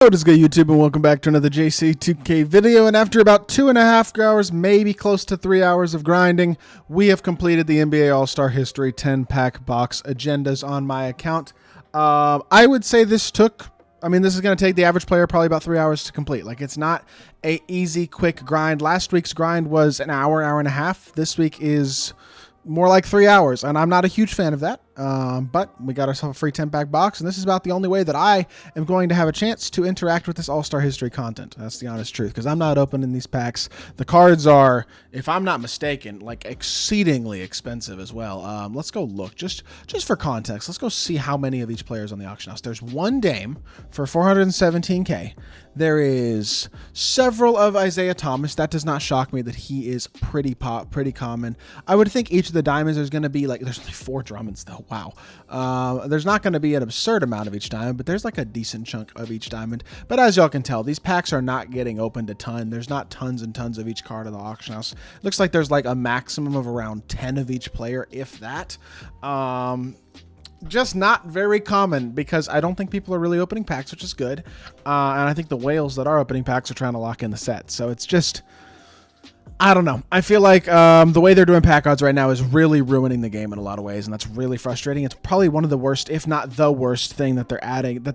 What is good, YouTube, and welcome back to another JC2K video. And after about 2.5 hours, maybe close to 3 hours of grinding, we have completed the NBA All-Star History 10-pack box agendas on my account. I would say this is going to take the average player probably about 3 hours to complete. Like, it's not a easy, quick grind. Last week's grind was an hour and a half. This week is more like 3 hours, and I'm not a huge fan of that. But we got ourselves a free 10-pack box, and this is about the only way that I am going to have a chance to interact with this All-Star History content. That's the honest truth, because I'm not opening these packs. The cards are, if I'm not mistaken, like exceedingly expensive as well. Let's go look, just for context. Let's go see how many of each player is on the auction house. There's one Dame for 417K. There is several of Isaiah Thomas. That does not shock me that he is pretty common. I would think each of the diamonds is going to be like, there's only 4 Drummonds though. Wow. There's not going to be an absurd amount of each diamond, but there's like a decent chunk of each diamond. But as y'all can tell, these packs are not getting opened a ton. There's not tons and tons of each card in the auction house. Looks like there's like a maximum of around 10 of each player, if that. Just not very common, because I don't think people are really opening packs, which is good. And I think the whales that are opening packs are trying to lock in the set. So it's just, I don't know. I feel like the way they're doing pack odds right now is really ruining the game in a lot of ways, and that's really frustrating. It's probably one of the worst, if not the worst thing that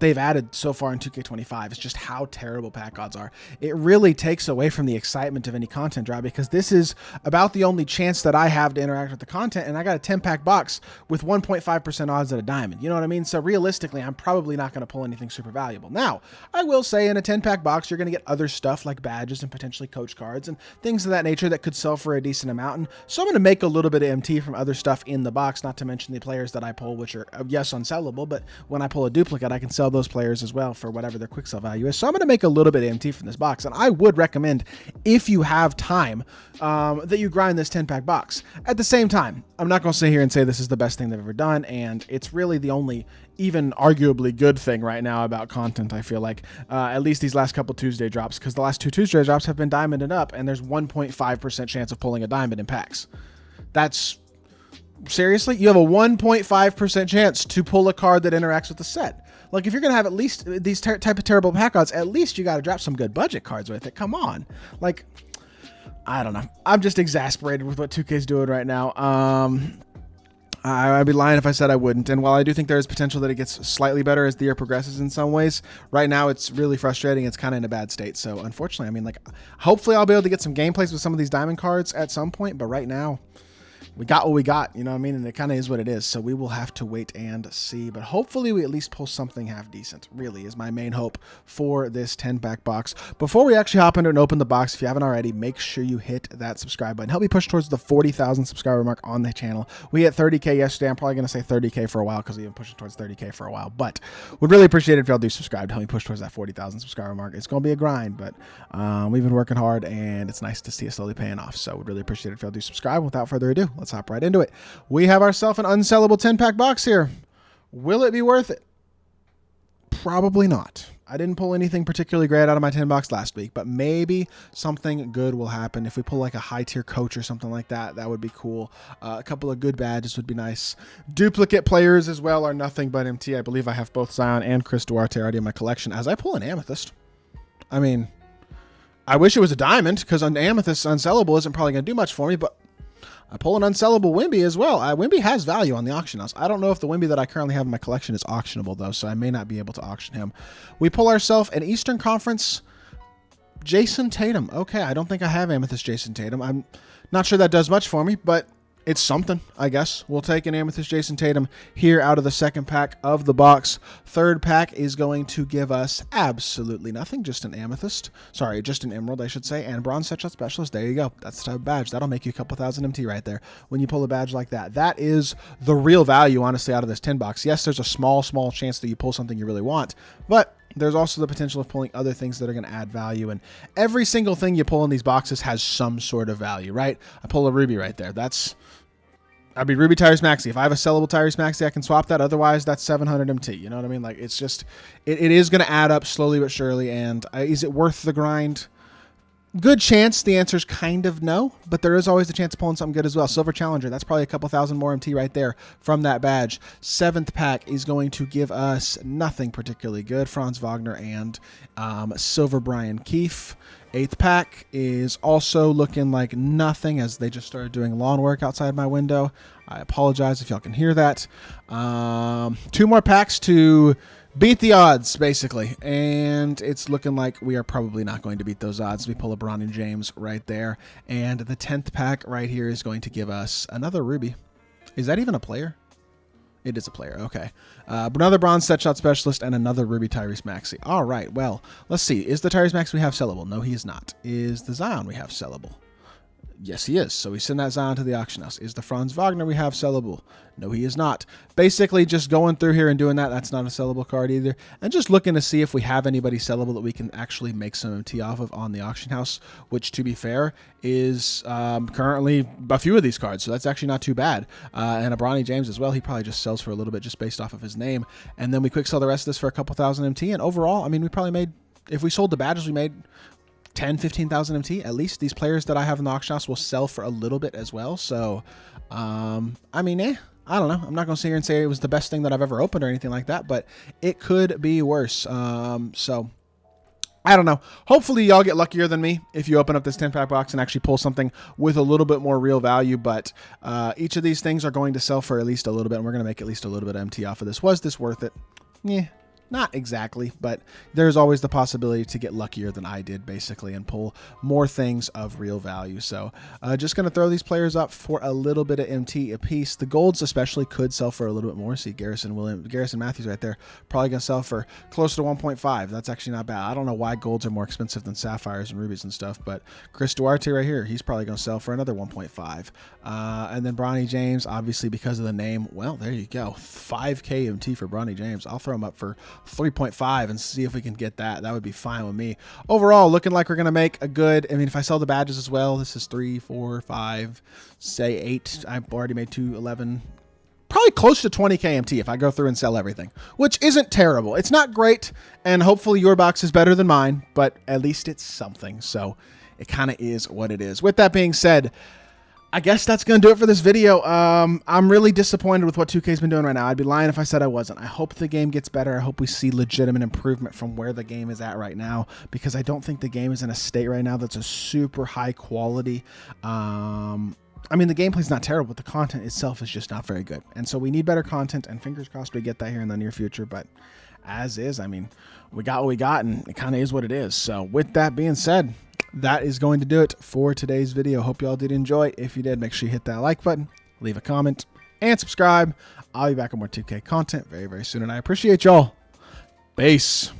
they've added so far in 2K25. It's just how terrible pack odds are. It really takes away from the excitement of any content drop, because this is about the only chance that I have to interact with the content, and I got a 10-pack box with 1.5% odds at a diamond. You know what I mean? So realistically, I'm probably not going to pull anything super valuable. Now, I will say in a 10-pack box, you're going to get other stuff like badges and potentially coach cards and things of that nature that could sell for a decent amount. And so I'm going to make a little bit of MT from other stuff in the box, not to mention the players that I pull, which are, yes, unsellable, but when I pull a duplicate, I can sell those players as well for whatever their quick sell value is. So I'm going to make a little bit of MT from this box, and I would recommend, if you have time, that you grind this 10-pack box. At the same time, I'm not going to sit here and say this is the best thing they've ever done, and it's really the only even arguably good thing right now about content, I feel like, at least these last couple Tuesday drops, because the last 2 Tuesday drops have been diamond and up, and there's 1.5% chance of pulling a diamond in packs. That's, seriously, you have a 1.5% chance to pull a card that interacts with the set. Like, if you're going to have at least these type of terrible pack odds, at least you got to drop some good budget cards with it. Come on. Like, I don't know. I'm just exasperated with what 2K's doing right now. I'd be lying if I said I wouldn't. And while I do think there is potential that it gets slightly better as the year progresses in some ways, right now it's really frustrating. It's kind of in a bad state. So unfortunately, I mean, like, hopefully I'll be able to get some gameplays with some of these diamond cards at some point. But right now, we got what we got, you know what I mean? And it kind of is what it is. So we will have to wait and see. But hopefully we at least pull something half decent, really, is my main hope for this 10-pack box. Before we actually hop into and open the box, if you haven't already, make sure you hit that subscribe button. Help me push towards the 40,000 subscriber mark on the channel. We hit 30K yesterday. I'm probably going to say 30K for a while, because we've been pushing towards 30K for a while. But would really appreciate it if y'all do subscribe to help me push towards that 40,000 subscriber mark. It's going to be a grind, but we've been working hard, and it's nice to see it slowly paying off. So would really appreciate it if y'all do subscribe. Without further ado, let's hop right into it. We have ourselves an unsellable 10-pack box here. Will it be worth it? Probably not. I didn't pull anything particularly great out of my 10 box last week, but maybe something good will happen. If we pull like a high-tier coach or something like that, that would be cool. A couple of good badges would be nice. Duplicate players as well are nothing but MT. I believe I have both Zion and Chris Duarte already in my collection, as I pull an Amethyst. I mean, I wish it was a diamond, because an Amethyst unsellable isn't probably going to do much for me, but I pull an unsellable Wemby as well. Wemby has value on the auction house. I don't know if the Wemby that I currently have in my collection is auctionable, though, so I may not be able to auction him. We pull ourselves an Eastern Conference Jason Tatum. Okay, I don't think I have Amethyst Jason Tatum. I'm not sure that does much for me, but it's something, I guess. We'll take an Amethyst Jason Tatum here out of the second pack of the box. Third pack is going to give us absolutely nothing, just an Amethyst. Sorry, just an Emerald, I should say, and Bronze Set Shot Specialist. There you go. That's the type of badge. That'll make you a couple thousand MT right there when you pull a badge like that. That is the real value, honestly, out of this 10 box. Yes, there's a small chance that you pull something you really want, but there's also the potential of pulling other things that are going to add value, and every single thing you pull in these boxes has some sort of value, right? I pull a Ruby right there. I'd be Ruby Tyrese Maxey. If I have a sellable Tyrese Maxey, I can swap that. Otherwise, that's 700 MT. You know what I mean? Like, it's just, it is going to add up slowly but surely. And is it worth the grind? Good chance the answer is kind of no, but there is always the chance of pulling something good as well. Silver Challenger, that's probably a couple thousand more MT right there from that badge. 7th pack is going to give us nothing particularly good. Franz Wagner and Silver Brian Keefe. 8th pack is also looking like nothing, as they just started doing lawn work outside my window. I apologize if y'all can hear that. 2 more packs to beat the odds, basically. And it's looking like we are probably not going to beat those odds. We pull a Bronny James right there. And the 10th pack right here is going to give us another Ruby. Is that even a player? It is a player. Okay. Another Bronze Set Shot Specialist and another Ruby Tyrese Maxey. All right. Well, let's see. Is the Tyrese Maxey we have sellable? No, he is not. Is the Zion we have sellable? Yes, he is. So we send that Zion to the auction house. Is the Franz Wagner we have sellable? No, he is not. Basically, just going through here and doing that, that's not a sellable card either. And just looking to see if we have anybody sellable that we can actually make some MT off of on the auction house, which, to be fair, is currently a few of these cards. So that's actually not too bad. And a Bronny James as well. He probably just sells for a little bit just based off of his name. And then we quick sell the rest of this for a couple thousand MT. And overall, I mean, we probably made, if we sold the badges, we made 10, 15,000 MT. At least these players that I have in the auction house will sell for a little bit as well. So, I mean, I don't know. I'm not going to sit here and say it was the best thing that I've ever opened or anything like that, but it could be worse. So, I don't know. Hopefully, y'all get luckier than me if you open up this 10-pack box and actually pull something with a little bit more real value. But each of these things are going to sell for at least a little bit, and we're going to make at least a little bit of MT off of this. Was this worth it? Yeah. Not exactly, but there's always the possibility to get luckier than I did, basically, and pull more things of real value. So just going to throw these players up for a little bit of MT a piece. The golds especially could sell for a little bit more. See Garrison Matthews right there, probably going to sell for close to 1.5. That's actually not bad. I don't know why golds are more expensive than sapphires and rubies and stuff, but Chris Duarte right here, he's probably going to sell for another 1.5. And then Bronny James, obviously because of the name, well, there you go. 5K MT for Bronny James. I'll throw him up for 3.5 and see if we can get that. That would be fine with me. Overall, looking like we're going to make a good, I mean, if I sell the badges as well, this is 3, 4, 5, say 8. I've already made 2, 11, probably close to 20 KMT if I go through and sell everything, which isn't terrible. It's not great, and hopefully your box is better than mine, but at least it's something. So it kind of is what it is. With that being said, I guess that's going to do it for this video. I'm really disappointed with what 2K's been doing right now. I'd be lying if I said I wasn't. I hope the game gets better. I hope we see legitimate improvement from where the game is at right now, because I don't think the game is in a state right now that's a super high quality. I mean, the gameplay's not terrible, but the content itself is just not very good. And so we need better content, and fingers crossed we get that here in the near future. But as is, I mean, we got what we got, and it kind of is what it is. So with that being said, that is going to do it for today's video. Hope y'all did enjoy. If you did, make sure you hit that like button, leave a comment, and subscribe. I'll be back with more 2K content very, very soon, and I appreciate y'all. Peace.